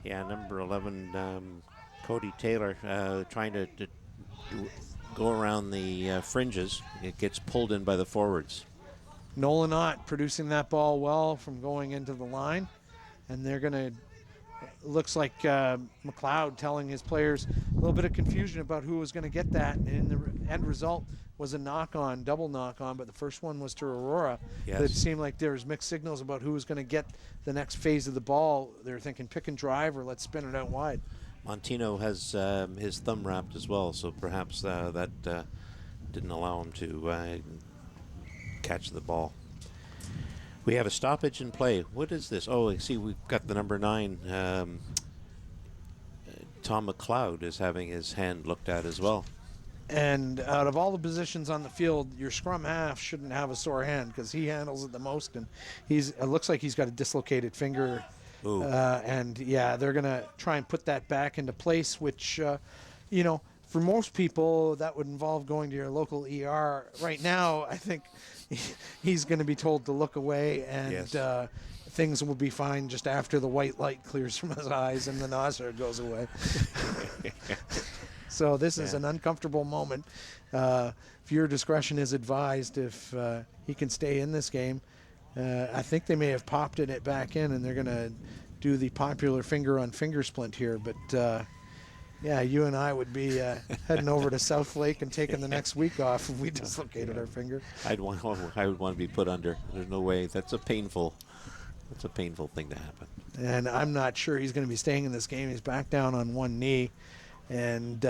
Yeah, number 11, Cody Taylor, trying to go around the fringes. It gets pulled in by the forwards. Nolan Ott producing that ball well from going into the line. And they're going to, looks like McLeod telling his players a little bit of confusion about who was going to get that. And the end result was a knock-on, double knock-on, but the first one was to Aurora. Yes. It seemed like there was mixed signals about who was going to get the next phase of the ball. They were thinking pick and drive or let's spin it out wide. Montino has his thumb wrapped as well, so perhaps that didn't allow him to catch the ball. We have a stoppage in play. What is this? Oh, I see we've got the number 9. Tom McLeod is having his hand looked at as well. And out of all the positions on the field, your scrum half shouldn't have a sore hand because he handles it the most. And it looks like he's got a dislocated finger. And, yeah, they're going to try and put that back into place, which, for most people, that would involve going to your local ER. Right now, I think he's going to be told to look away, and yes. Things will be fine just after the white light clears from his eyes and the nausea goes away. So this is an uncomfortable moment. Viewer discretion is advised if he can stay in this game. I think they may have popped it back in, and they're going to do the popular finger-on-finger splint here. But, yeah, you and I would be heading over to South Lake and taking the next week off if we dislocated our finger. I would want to be put under. There's no way. That's a painful thing to happen. And I'm not sure he's going to be staying in this game. He's back down on one knee. And,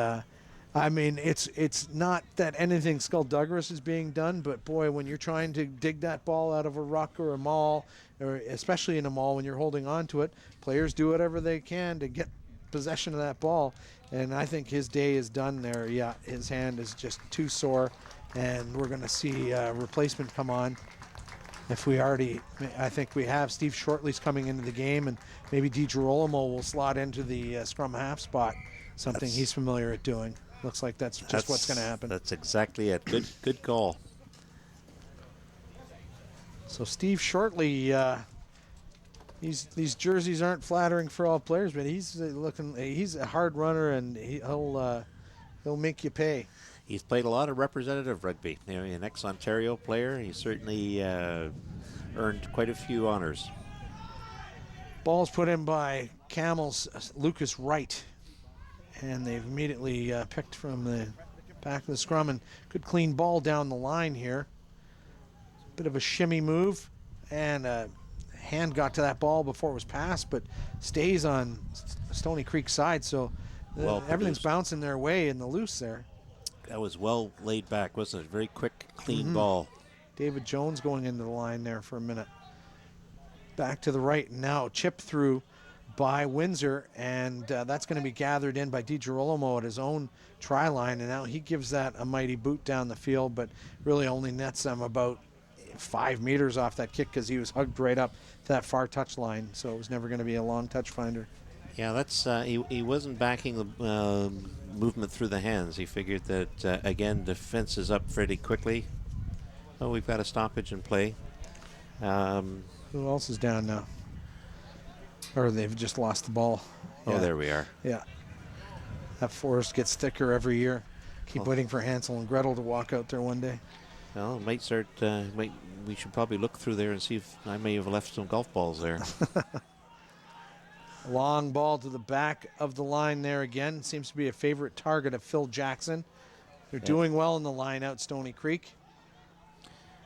I mean, it's not that anything skullduggerous is being done, but, boy, when you're trying to dig that ball out of a ruck or a maul, or especially in a maul when you're holding on to it, players do whatever they can to get possession of that ball. And I think his day is done there. Yeah, his hand is just too sore, and we're going to see a replacement come on. I think we have Steve Shortley's coming into the game, and maybe DiGirolamo will slot into the scrum half spot, something he's familiar at doing. Looks like that's what's going to happen. That's exactly it. Good call. So Steve Shortley, these jerseys aren't flattering for all players, but he's a hard runner, and he'll make you pay. He's played a lot of representative rugby. An ex-Ontario player. He certainly earned quite a few honors. Ball's put in by Camels, Lucas Wright. And they've immediately picked from the back of the scrum, and good clean ball down the line here. Bit of a shimmy move, and a hand got to that ball before it was passed, but stays on Stoney Creek side, so everything's bouncing their way in the loose there. That was well laid back, wasn't it? Very quick, clean ball. David Jones going into the line there for a minute. Back to the right, and now chip through by Windsor, and that's going to be gathered in by DiGirolamo at his own try line, and now he gives that a mighty boot down the field, but really only nets them about 5 meters off that kick because he was hugged right up to that far touch line, so it was never going to be a long touch finder. Yeah, that's he wasn't backing the movement through the hands. He figured that, again, defense is up pretty quickly. Oh, we've got a stoppage in play. Who else is down now? Or they've just lost the ball. Oh, there we are. Yeah. That forest gets thicker every year. Keep waiting for Hansel and Gretel to walk out there one day. Well, it might start. We should probably look through there and see if I may have left some golf balls there. Long ball to the back of the line there again. Seems to be a favorite target of Phil Jackson. They're doing well in the line out Stoney Creek.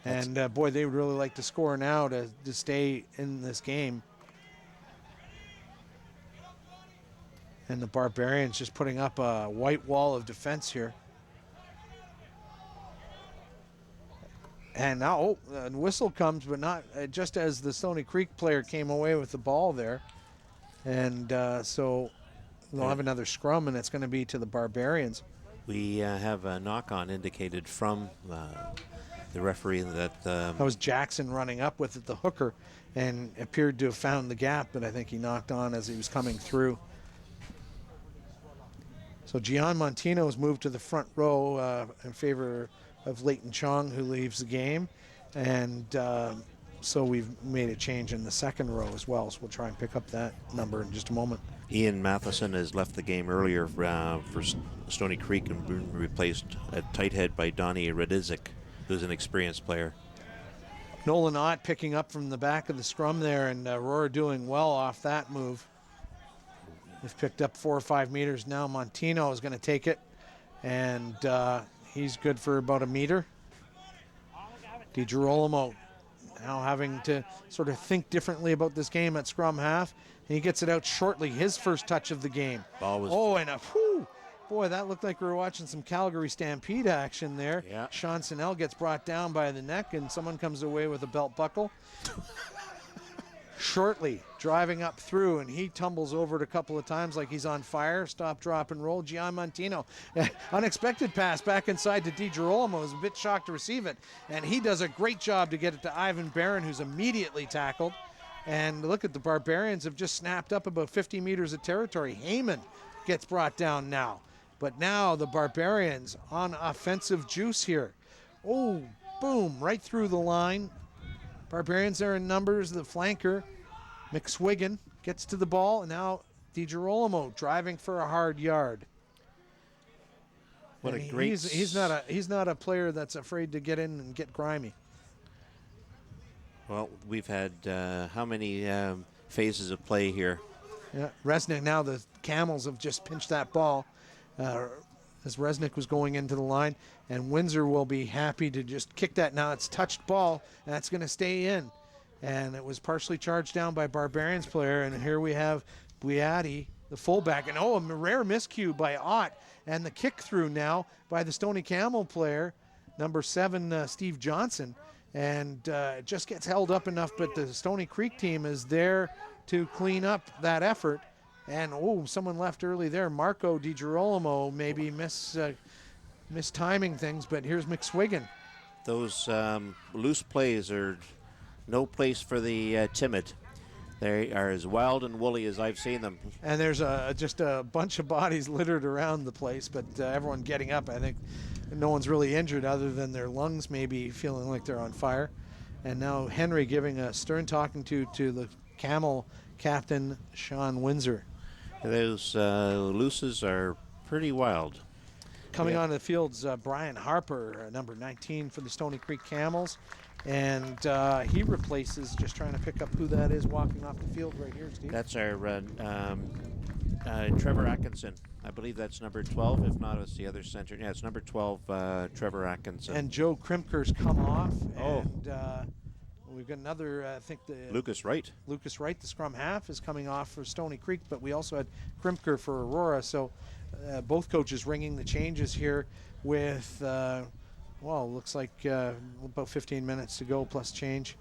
And, boy, they would really like to score now to stay in this game. And the Barbarians just putting up a white wall of defense here. And now, a whistle comes, but not just as the Stoney Creek player came away with the ball there. And so they'll have another scrum, and it's going to be to the Barbarians. We have a knock-on indicated from the referee that was Jackson running up with it, the hooker, and appeared to have found the gap, but I think he knocked on as he was coming through. So Gian Montino has moved to the front row in favor of Leighton Chong, who leaves the game. And so we've made a change in the second row as well, so we'll try and pick up that number in just a moment. Ian Matheson has left the game earlier for Stoney Creek and been replaced at tight head by Donnie Radizic, who's an experienced player. Nolan Ott picking up from the back of the scrum there, and Aurora doing well off that move. They've picked up 4 or 5 meters now. Montino is going to take it, and he's good for about a meter. DiGirolamo now having to sort of think differently about this game at scrum half. And he gets it out shortly, his first touch of the game. And a whew, boy, that looked like we were watching some Calgary Stampede action there. Yeah. Sean Sinnell gets brought down by the neck, and someone comes away with a belt buckle. Shortly driving up through, and he tumbles over it a couple of times like he's on fire. Stop, drop, and roll. Gian Montino. Unexpected pass back inside to DiGirolamo. Was a bit shocked to receive it, and he does a great job to get it to Ivan Barron, who's immediately tackled. And look at the Barbarians have just snapped up about 50 meters of territory. Heyman gets brought down now. But now the Barbarians on offensive juice here. Oh, boom, right through the line. Barbarians are in numbers. The flanker, McSwiggan, gets to the ball. And now DiGirolamo driving for a hard yard. What and a great... He's not a player that's afraid to get in and get grimy. Well, we've had how many phases of play here? Yeah, Resnick, now the Camels have just pinched that ball as Resnick was going into the line, and Windsor will be happy to just kick that. Now it's touched ball, and that's going to stay in. And it was partially charged down by Barbarians player, and here we have Buiati, the fullback, and a rare miscue by Ott, and the kick through now by the Stoney Camel player, number 7, Steve Johnson. And it just gets held up enough, but the Stoney Creek team is there to clean up that effort. And, someone left early there. Marco DiGirolamo maybe mistiming things, but here's McSwiggan. Those loose plays are no place for the timid. They are as wild and woolly as I've seen them. And there's just a bunch of bodies littered around the place, but everyone getting up. I think no one's really injured other than their lungs maybe feeling like they're on fire. And now Henry giving a stern talking to the Camel captain, Sean Windsor. Those looses are pretty wild. Coming onto the field's Brian Harper, number 19 for the Stoney Creek Camels. And he replaces, just trying to pick up who that is walking off the field right here, Steve. That's our Trevor Atkinson. I believe that's number 12. If not, it's the other center. Yeah, it's number 12, Trevor Atkinson. And Joe Krimker's come off. And we've got another, I think Lucas Wright. Lucas Wright, the scrum half, is coming off for Stoney Creek, but we also had Krimker for Aurora. So both coaches ringing the changes here with, looks like about 15 minutes to go plus change.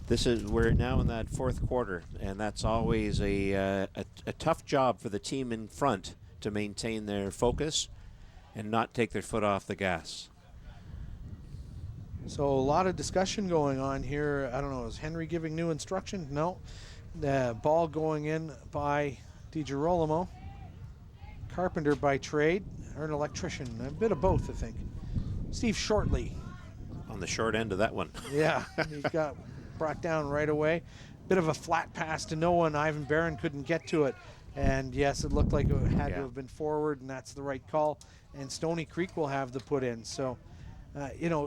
We're now in that fourth quarter, and that's always a tough job for the team in front to maintain their focus and not take their foot off the gas. So a lot of discussion going on here. I don't know, is Henry giving new instruction? No. The ball going in by DiGirolamo. Carpenter by trade, or an electrician, a bit of both, I think. Steve Shortley. On the short end of that one. Yeah, he got brought down right away. Bit of a flat pass to no one. Ivan Barron couldn't get to it. And yes, it looked like it had to have been forward, and that's the right call. And Stoney Creek will have the put in. So,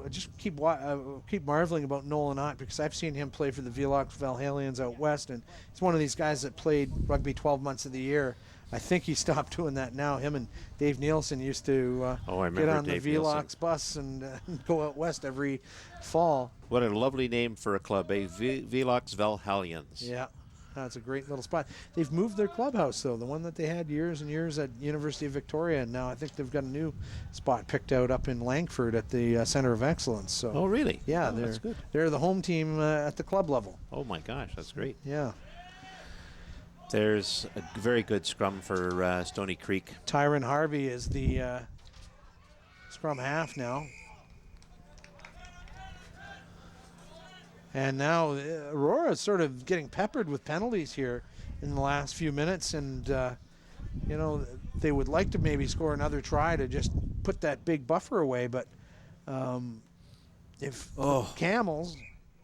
just keep marveling about Nolan Ott, because I've seen him play for the Velox Valhalians out west, and he's one of these guys that played rugby 12 months of the year. I think he stopped doing that now. Him and Dave Nielsen used to get on the Velox bus and go out west every fall. What a lovely name for a club, Velox Valhalians. Yeah, that's a great little spot. They've moved their clubhouse, though, the one that they had years and years at University of Victoria, and now I think they've got a new spot picked out up in Langford at the Center of Excellence. So, oh, really? Yeah, that's good. They're the home team at the club level. Oh, my gosh, that's great. Yeah. There's a very good scrum for Stoney Creek. Tyron Harvey is the scrum half now. And now Aurora is sort of getting peppered with penalties here in the last few minutes. And, they would like to maybe score another try to just put that big buffer away. But if Camels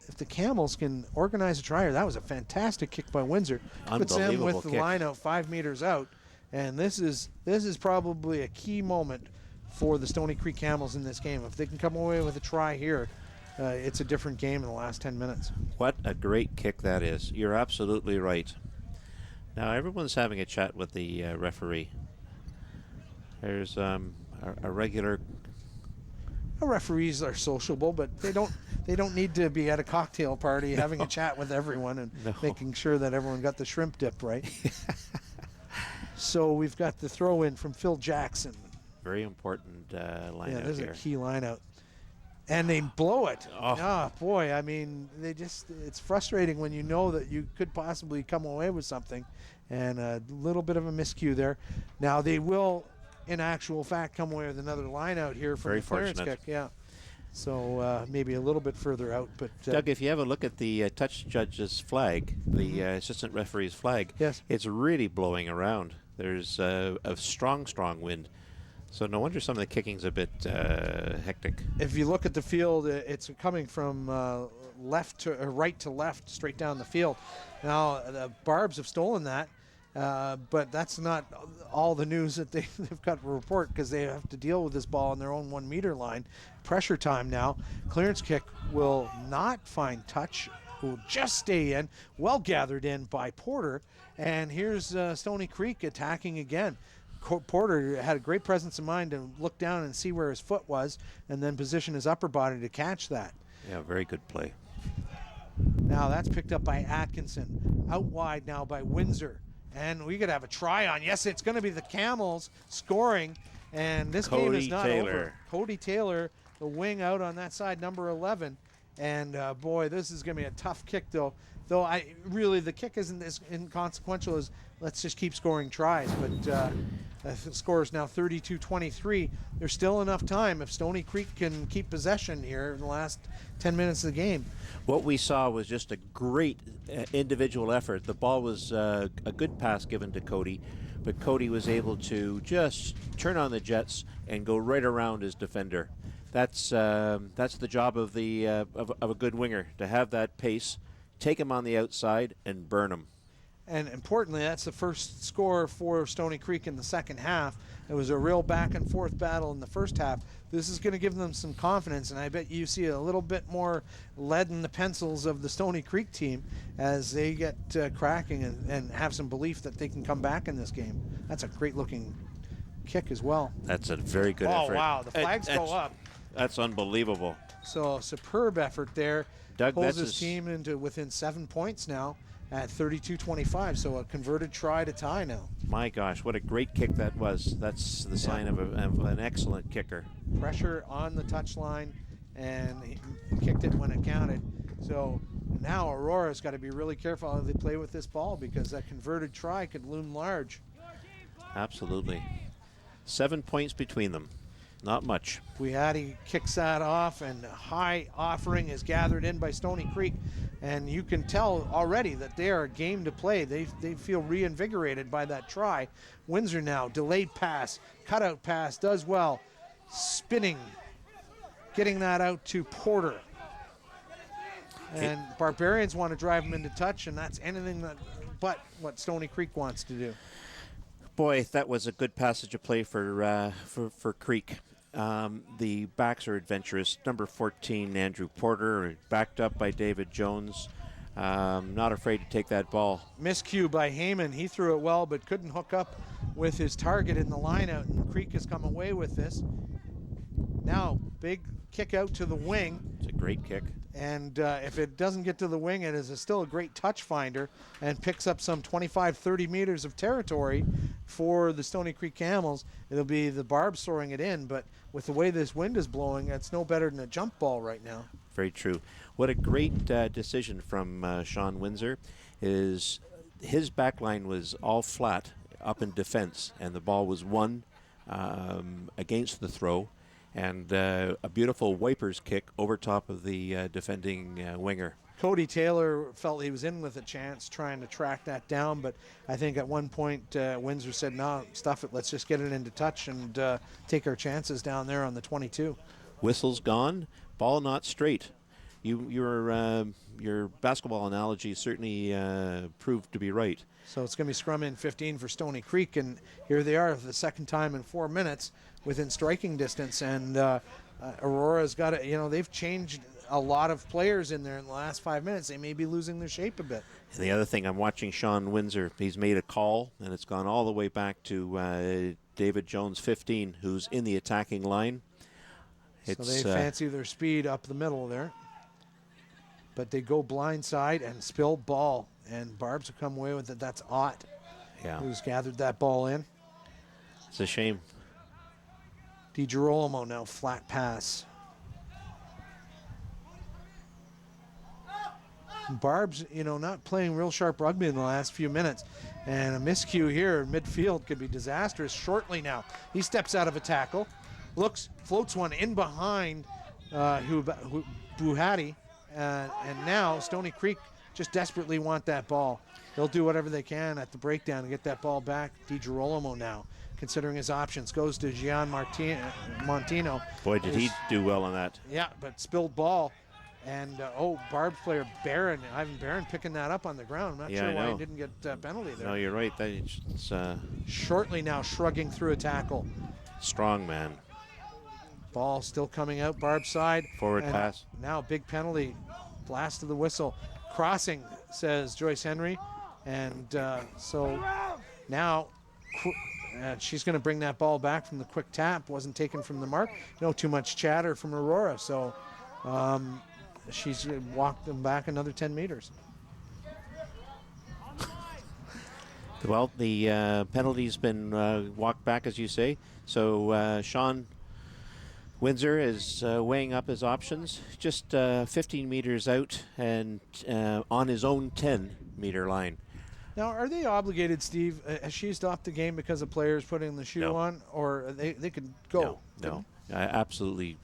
if the Camels can organize a try here, that was a fantastic kick by Windsor. Puts them Unbelievable with the kick. line out 5 meters out. And this is probably a key moment for the Stoney Creek Camels in this game. If they can come away with a try here, it's a different game in the last 10 minutes. What a great kick that is. You're absolutely right. Now everyone's having a chat with the referee. There's a regular. Referees are sociable, but they don't need to be at a cocktail party having a chat with everyone and making sure that everyone got the shrimp dip right. So we've got the throw in from Phil Jackson. Very important line out there's here. a key line out. And they blow it. Oh. Boy, I mean, it's frustrating when you know that you could possibly come away with something, and a little bit of a miscue there. Now they will, in actual fact, come away with another line out here from Very the clearance fortunate. kick. Yeah. So maybe a little bit further out, but Doug, if you have a look at the touch judge's flag, the assistant referee's flag, yes, it's really blowing around. There's a strong wind. So no wonder some of the kicking's a bit hectic. if you look at the field, it's coming from right to left, straight down the field. Now the Barbs have stolen that, but that's not all the news that they've got to report, because they have to deal with this ball on their own 1 meter line. Pressure time now. Clearance kick will not find touch. Will just stay in. Well gathered in by Porter, and here's Stoney Creek attacking again. Porter had a great presence of mind to look down and see where his foot was, and then position his upper body to catch that. Yeah, very good play. Now that's picked up by Atkinson. Out wide now by Windsor. And we could have a try on. Yes, it's going to be the Camels scoring, and this game is not over. Cody Taylor, the wing out on that side, number 11. And boy, this is going to be a tough kick, though. Though the kick isn't as inconsequential as let's just keep scoring tries. But the score is now 32-23. There's still enough time if Stoney Creek can keep possession here in the last 10 minutes of the game. What we saw was just a great individual effort. The ball was a good pass given to Cody, but Cody was able to just turn on the jets and go right around his defender. That's the job of a good winger, to have that pace, take him on the outside, and burn him. And importantly, that's the first score for Stoney Creek in the second half. It was a real back and forth battle in the first half. This is going to give them some confidence, and I bet you see a little bit more lead in the pencils of the Stoney Creek team as they get cracking and have some belief that they can come back in this game. That's a great looking kick as well. That's a very good effort. Oh, wow, the flags go up. That's unbelievable. So a superb effort there. Doug, pulls his team into within 7 points now at 32-25, so a converted try to tie now. My gosh, what a great kick that was. That's the sign of an excellent kicker. Pressure on the touchline, and he kicked it when it counted. So now Aurora's got to be really careful how they play with this ball, because that converted try could loom large. Absolutely. 7 points between them. Not much. Buiatti kicks that off, and high offering is gathered in by Stoney Creek, and you can tell already that they are a game to play. They feel reinvigorated by that try. Windsor now, delayed pass, cutout pass, does well. Spinning, getting that out to Porter. And Barbarians want to drive him into touch, and that's anything but what Stoney Creek wants to do. Boy, that was a good passage of play for Creek. The backs are adventurous. Number 14, Andrew Porter, backed up by David Jones. Not afraid to take that ball. Miscue by Heyman. He threw it well, but couldn't hook up with his target in the lineout, and Creek has come away with this. Now, big kick out to the wing. It's a great kick. And if it doesn't get to the wing, it is still a great touch finder and picks up some 25, 30 meters of territory for the Stoney Creek Camels. It'll be the Barbs throwing it in, but with the way this wind is blowing, it's no better than a jump ball right now. Very true. What a great decision from Sean Windsor. His back line was all flat up in defense, and the ball was won against the throw. And a beautiful wipers kick over top of the defending winger. Cody Taylor felt he was in with a chance trying to track that down, but I think at one point Windsor said, no, stuff it, let's just get it into touch and take our chances down there on the 22. Whistle's gone, ball not straight. Your basketball analogy certainly proved to be right. So it's going to be scrum in 15 for Stoney Creek, and here they are for the second time in 4 minutes within striking distance. And Aurora's got it. They've changed a lot of players in there in the last 5 minutes. They may be losing their shape a bit. And the other thing, I'm watching Sean Windsor. He's made a call, and it's gone all the way back to David Jones, 15, who's in the attacking line. So they fancy their speed up the middle there. But they go blindside and spill ball. And Barbs will come away with it. That's Ott, who's gathered that ball in. It's a shame. DiGirolamo now flat pass. Barbs, not playing real sharp rugby in the last few minutes. And a miscue here in midfield could be disastrous shortly now. He steps out of a tackle, floats one in behind Buhati. And now Stoney Creek just desperately want that ball. They'll do whatever they can at the breakdown and get that ball back. DiGirolamo now, considering his options, goes to Gian Montino. Boy, did he do well on that. Yeah, but spilled ball. And, Barb's player Ivan Barron picking that up on the ground. I'm not sure why he didn't get a penalty there. No, you're right. It's shortly now shrugging through a tackle. Strong man. Ball still coming out, Barb's side. Forward pass. Now big penalty. Blast of the whistle. Crossing, says Joyce Henry. And so now she's going to bring that ball back from the quick tap. Wasn't taken from the mark. No too much chatter from Aurora. So she's walked them back another 10 meters. Well, the penalty's been walked back, as you say. So Sean Windsor is weighing up his options, just 15 meters out and on his own 10-meter line. Now, are they obligated, Steve? Has she stopped the game because of players putting the shoe on, or they could go? No. Absolutely,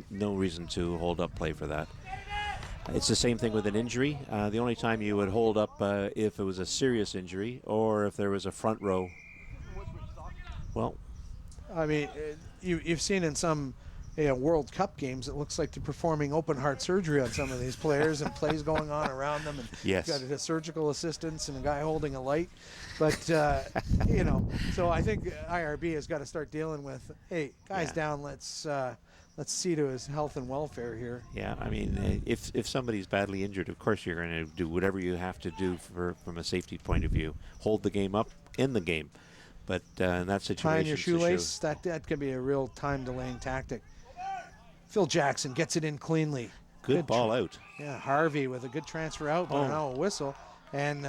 no reason to hold up play for that. It's the same thing with an injury. The only time you would hold up if it was a serious injury or if there was a front row. Well, I mean, you've seen in some World Cup games, it looks like they're performing open heart surgery on some of these players and plays going on around them. And yes. Got a surgical assistants and a guy holding a light. But, so I think IRB has got to start dealing with, hey, guy's down, let's see to his health and welfare here. Yeah, I mean, if somebody's badly injured, of course you're going to do whatever you have to do from a safety point of view. Hold the game up in the game. But in that situation, tying your shoelace, that could be a real time delaying tactic. Phil Jackson gets it in cleanly. Good ball out. Yeah, Harvey with a good transfer out, but now a whistle. And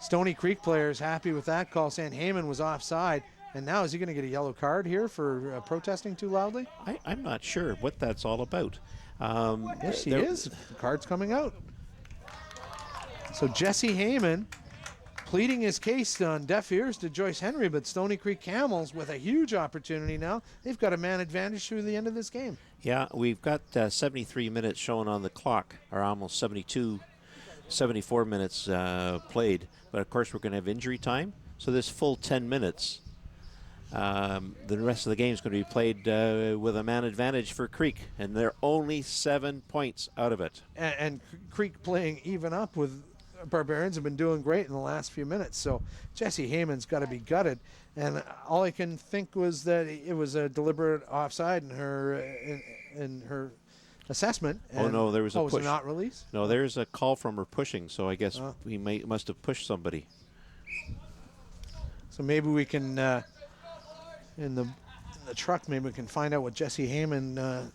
Stoney Creek players happy with that call, saying Heyman was offside. And now is he going to get a yellow card here for protesting too loudly? I'm not sure what that's all about. Yes, he is. The card's coming out. So Jesse Heyman pleading his case on deaf ears to Joyce Henry, but Stoney Creek Camels with a huge opportunity now. They've got a man advantage through the end of this game. Yeah, we've got 73 minutes shown on the clock, or almost 74 minutes played. But, of course, we're going to have injury time. So this full 10 minutes, the rest of the game is going to be played with a man advantage for Creek. And they're only 7 points out of it. And Creek playing even up with Barbarians have been doing great in the last few minutes. So Jesse Heyman's got to be gutted. And all I can think was that it was a deliberate offside in her assessment. And there was a push. Was it not released? No, there's a call from her pushing, so I guess he must have pushed somebody. So maybe we can, in the truck, maybe we can find out what Jesse Heyman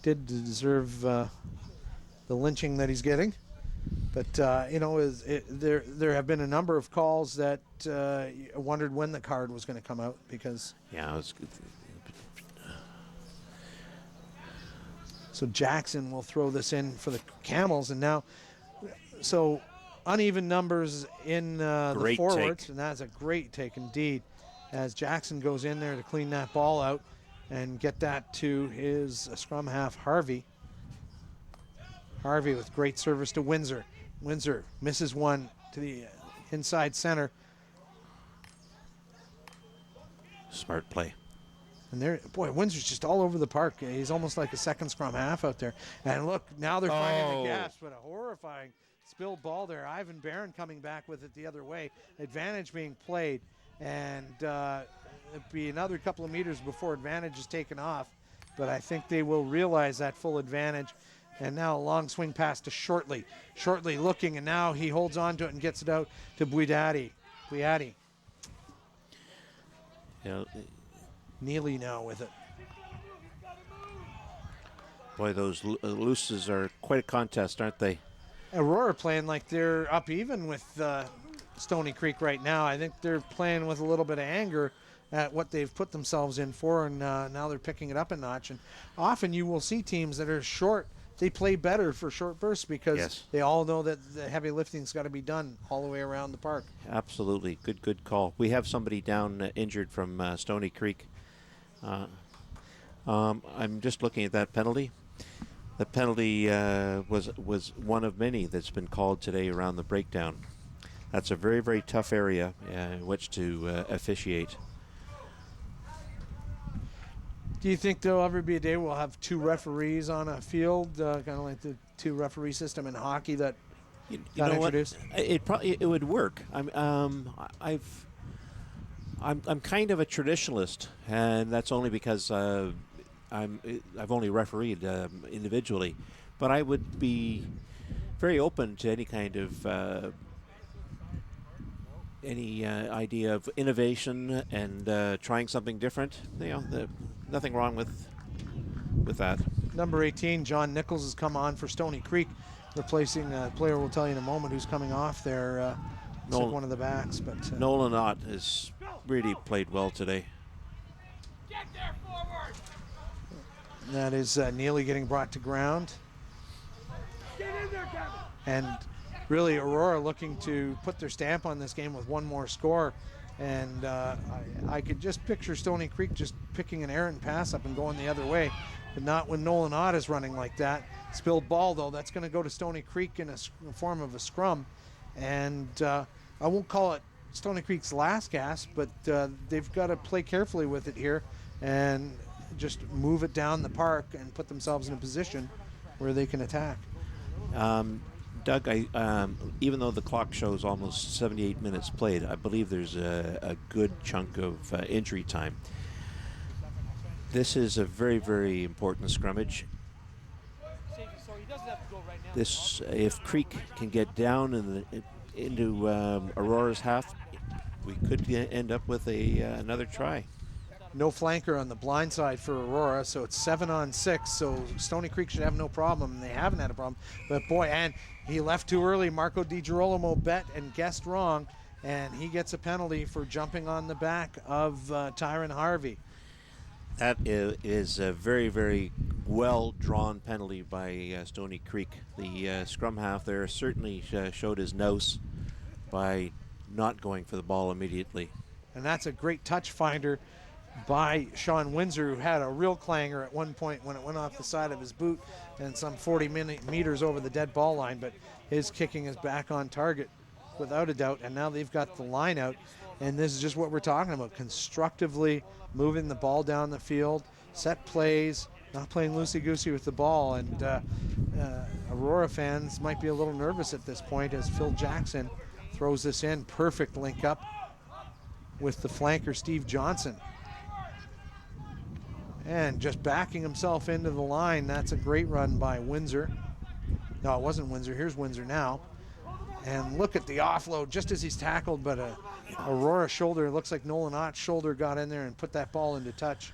did to deserve the lynching that he's getting. But, there have been a number of calls that wondered when the card was going to come out because... Yeah, it was good. So Jackson will throw this in for the Camels. And now, so uneven numbers in the forwards. And that's a great take indeed as Jackson goes in there to clean that ball out and get that to his scrum half, Harvey. Harvey with great service to Windsor. Windsor misses one to the inside center. Smart play. And there, boy, Windsor's just all over the park. He's almost like a second scrum half out there. And look, now they're finding the gaps, but a horrifying spilled ball there. Ivan Barron coming back with it the other way. Advantage being played. And it'll be another couple of meters before advantage is taken off. But I think they will realize that full advantage. And now a long swing pass to Shortley. Shortley looking, and now he holds on to it and gets it out to Buiati. Yeah. Neely now with it. Boy, those looses are quite a contest, aren't they? Aurora playing like they're up even with Stoney Creek right now. I think they're playing with a little bit of anger at what they've put themselves in for, and now they're picking it up a notch. And often you will see teams that are short, they play better for short bursts because they all know that the heavy lifting's got to be done all the way around the park. Absolutely. Good call. We have somebody down injured from Stoney Creek. I'm just looking at that penalty. The penalty was one of many that's been called today around the breakdown. That's a very, very tough area in which to officiate. Do you think there'll ever be a day we'll have two referees on a field, kind of like the two referee system in hockey that got introduced? It would work. I'm kind of a traditionalist, and that's only because I've only refereed individually, but I would be very open to any kind of any idea of innovation and trying something different. Nothing wrong with that. Number 18, John Nichols, has come on for Stoney Creek, replacing a player we'll tell you in a moment who's coming off there. Took one of the backs, but Nolan Ott has really played well today. Get there, forward. That is Neely getting brought to ground. Get in there, Kevin. And really Aurora looking to put their stamp on this game with one more score. And I could just picture Stoney Creek just picking an errant pass up and going the other way, but not when Nolan Ott is running like that. Spilled ball, though, that's going to go to Stoney Creek in a form of a scrum. And I won't call it Stoney Creek's last gasp, but they've got to play carefully with it here and just move it down the park and put themselves in a position where they can attack. Doug, even though the clock shows almost 78 minutes played, I believe there's a good chunk of injury time. This is a very, very important scrummage. This, if Creek can get down into Aurora's half, we could end up with another try. No flanker on the blind side for Aurora, so it's 7-on-6, so Stoney Creek should have no problem, and they haven't had a problem. But boy, and he left too early. Marco Di Girolamo bet and guessed wrong, and he gets a penalty for jumping on the back of Tyron Harvey. That is a very, very well-drawn penalty by Stoney Creek. The scrum half there certainly showed his nous by not going for the ball immediately. And that's a great touch finder by Sean Windsor, who had a real clanger at one point when it went off the side of his boot and some 40 meters over the dead ball line, but his kicking is back on target without a doubt, and now they've got the line out, and this is just what we're talking about, constructively moving the ball down the field, set plays, not playing loosey-goosey with the ball, and Aurora fans might be a little nervous at this point as Phil Jackson throws this in. Perfect link up with the flanker Steve Johnson. And just backing himself into the line. That's a great run by Windsor. No, it wasn't Windsor. Here's Windsor now. And look at the offload just as he's tackled, but Aurora shoulder, it looks like Nolan Ott's shoulder got in there and put that ball into touch.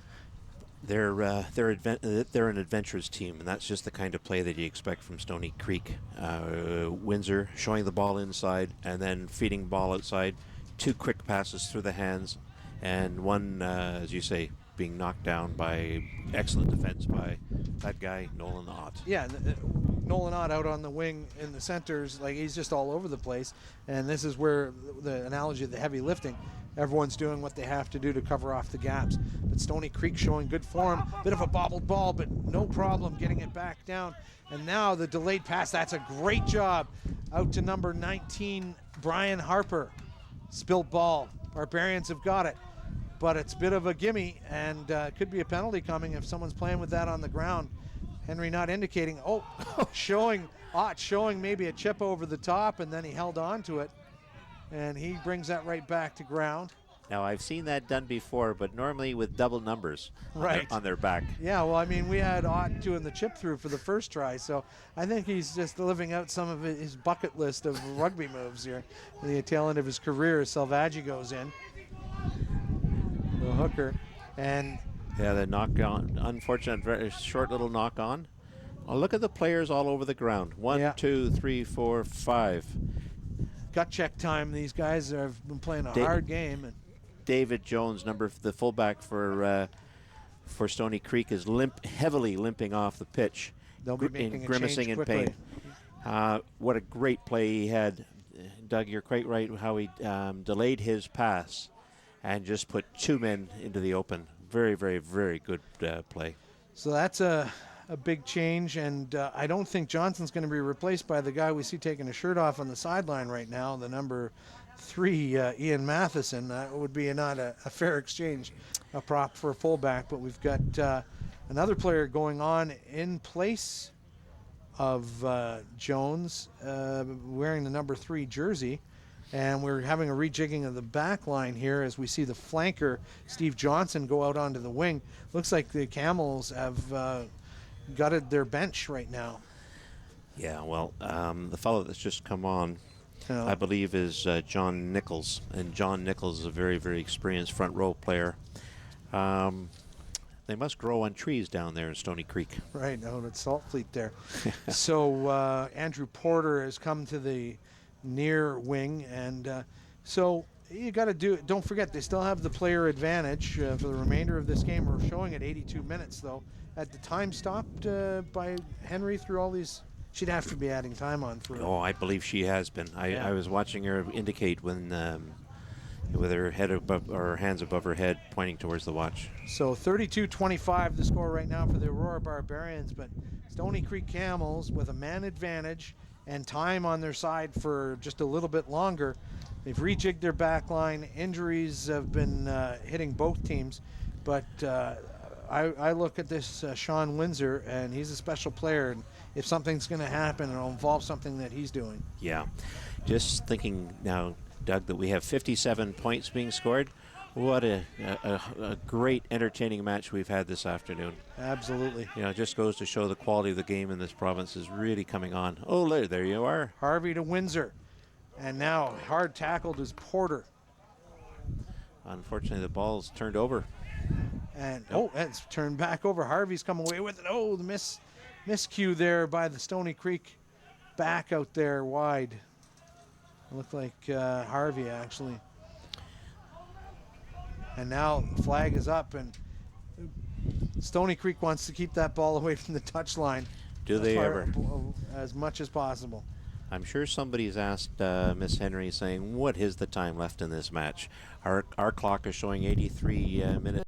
They're an adventurous team, and that's just the kind of play that you expect from Stoney Creek. Windsor showing the ball inside and then feeding ball outside. 2 quick passes through the hands, and one, as you say, being knocked down by excellent defense by that guy, Nolan Ott. Yeah, Nolan Ott out on the wing in the centers, like he's just all over the place. And this is where the analogy of the heavy lifting, everyone's doing what they have to do to cover off the gaps. But Stoney Creek showing good form, bit of a bobbled ball, but no problem getting it back down. And now the delayed pass, that's a great job. Out to number 19, Brian Harper. Spilled ball, Barbarians have got it. but it's a bit of a gimme, and could be a penalty coming if someone's playing with that on the ground. Henry not indicating. Oh, showing maybe a chip over the top, and then he held on to it, and he brings that right back to ground. Now, I've seen that done before, but normally with double numbers Right. on their back. Yeah, well, I mean, we had Ott doing the chip through for the first try, so I think he's just living out some of his bucket list of rugby moves here. The tail end of his career, Salvaggi goes in, the hooker, and Yeah, the knock on, unfortunate, very short little knock on. Oh, look at the players all over the ground. One, Yeah. 2, 3, 4, 5. gut check time. These guys have been playing a hard game. And David Jones, the fullback for Stoney Creek, is heavily limping off the pitch. They'll be making a grimacing change in quickly. pain. What a great play he had. Doug, you're quite right how he delayed his pass and just put 2 men into the open. Very, very, very good play. So that's a big change, and I don't think Johnson's going to be replaced by the guy we see taking his shirt off on the sideline right now, the number 3, Ian Matheson. That would be not a fair exchange, a prop for a fullback, but we've got another player going on in place of Jones, wearing the number 3 jersey. And we're having a rejigging of the back line here as we see the flanker, Steve Johnson, go out onto the wing. Looks like the Camels have gutted their bench right now. Yeah, well, the fellow that's just come on, I believe, is John Nichols. And John Nichols is a very, very experienced front row player. They must grow on trees down there in Stoney Creek. Right, out at Salt Fleet there. So Andrew Porter has come to the near wing, and so you got to don't forget, they still have the player advantage for the remainder of this game. We're showing at 82 minutes, though. At the time stopped by Henry through all these, she'd have to be adding time on for. Oh, I believe she has been. I was watching her indicate when with her head above, or hands above her head, pointing towards the watch. So 32-25 the score right now for the Aurora Barbarians, but Stoney Creek Camels with a man advantage and time on their side for just a little bit longer. They've rejigged their back line. Injuries have been hitting both teams, but I look at this Sean Windsor, and he's a special player, and if something's going to happen, it'll involve something that he's doing. Yeah, just thinking now, Doug, that we have 57 points being scored. What a great, entertaining match we've had this afternoon. Absolutely. You know, it just goes to show the quality of the game in this province is really coming on. Oh, there you are. Harvey to Windsor. And now hard tackled is Porter. Unfortunately, the ball's turned over. And, it's turned back over. Harvey's come away with it. Oh, the miscue there by the Stoney Creek back out there wide. It looked like Harvey, actually. And now the flag is up, and Stoney Creek wants to keep that ball away from the touchline. Do they ever? As much as possible. I'm sure somebody's asked Miss Henry, saying, what is the time left in this match? Our clock is showing 83 minutes.